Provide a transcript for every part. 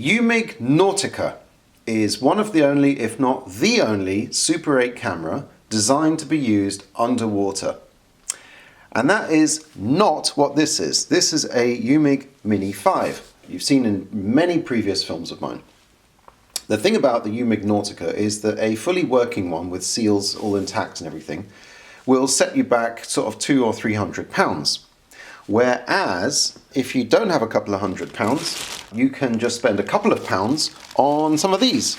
Eumig Nautica is one of the only, if not the only, Super 8 camera designed to be used underwater. And that is not what this is. This is a Eumig Mini 5. You've seen in many previous films of mine. The thing about the Eumig Nautica is that a fully working one with seals all intact and everything will set you back sort of £200 or £300. Whereas if you don't have a couple of £100, you can just spend a couple of pounds on some of these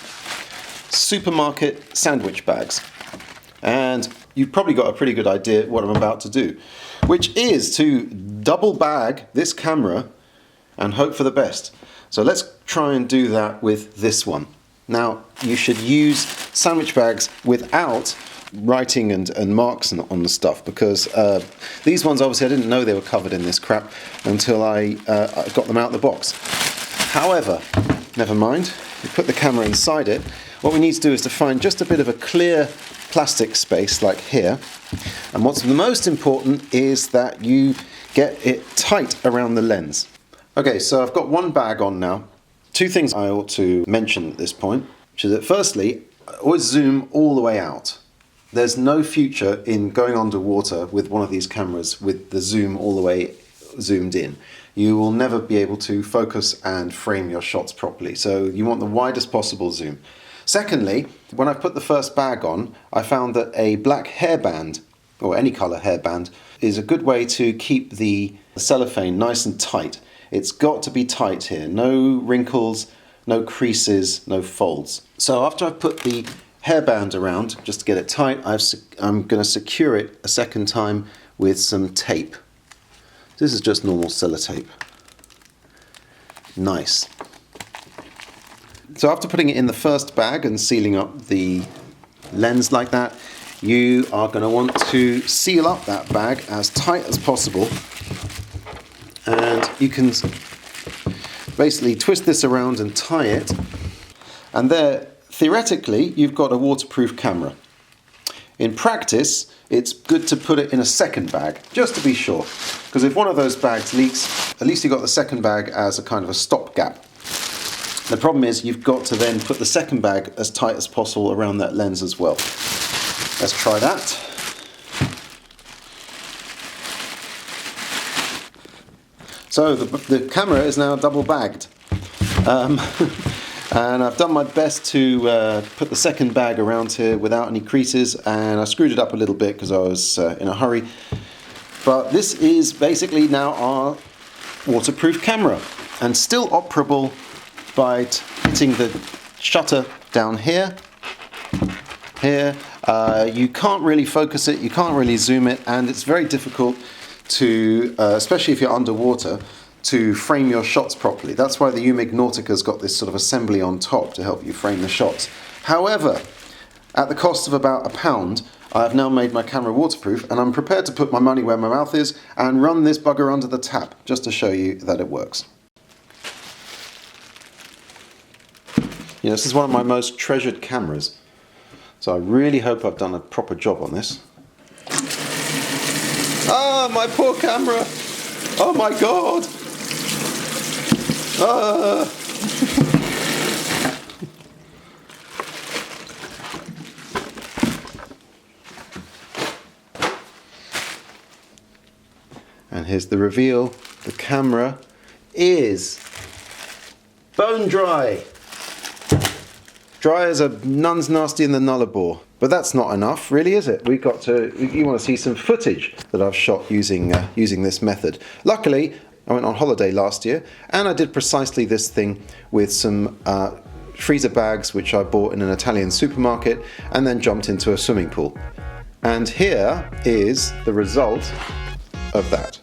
supermarket sandwich bags. And you've probably got a pretty good idea what I'm about to do, which is to double bag this camera and hope for the best. So let's try and do that with this one. Now, you should use sandwich bags without writing and marks on the stuff, because these ones, obviously I didn't know they were covered in this crap until I got them out of the box. However, never mind, we put the camera inside it. What we need to do is to find just a bit of a clear plastic space like here, and what's the most important is that you get it tight around the lens. Okay, so I've got one bag on now. Two things I ought to mention at this point, which is that firstly, always zoom all the way out. There's no future in going underwater with one of these cameras with the zoom all the way zoomed in. You will never be able to focus and frame your shots properly, so you want the widest possible zoom. Secondly, when I put the first bag on, I found that a black hairband, or any colour hairband, is a good way to keep the cellophane nice and tight. It's got to be tight here, no wrinkles, no creases, no folds. So after I've put the hairband around, just to get it tight, I'm going to secure it a second time with some tape. This is just normal sellotape. Nice. So after putting it in the first bag and sealing up the lens like that, you are going to want to seal up that bag as tight as possible. And you can basically twist this around and tie it. And there, theoretically, you've got a waterproof camera. In practice, it's good to put it in a second bag, just to be sure. Because if one of those bags leaks, at least you've got the second bag as a kind of a stopgap. The problem is you've got to then put the second bag as tight as possible around that lens as well. Let's try that. So the camera is now double bagged. And I've done my best to put the second bag around here without any creases, and I screwed it up a little bit because I was in a hurry. But this is basically now our waterproof camera, and still operable by hitting the shutter down here. You can't really focus it, you can't really zoom it, and it's very difficult to, especially if you're underwater, to frame your shots properly. That's why the Eumig Nautica's got this sort of assembly on top to help you frame the shots. However, at the cost of about £1, I have now made my camera waterproof, and I'm prepared to put my money where my mouth is and run this bugger under the tap, just to show you that it works. You know, this is one of my most treasured cameras, so I really hope I've done a proper job on this. Ah, my poor camera! Oh my God! Ah. And here's the reveal. The camera is bone dry. Dry as a nun's nasty in the nullarbor. But that's not enough, really, is it? You want to see some footage that I've shot using this method. Luckily, I went on holiday last year, and I did precisely this thing with some freezer bags which I bought in an Italian supermarket, and then jumped into a swimming pool. And here is the result of that.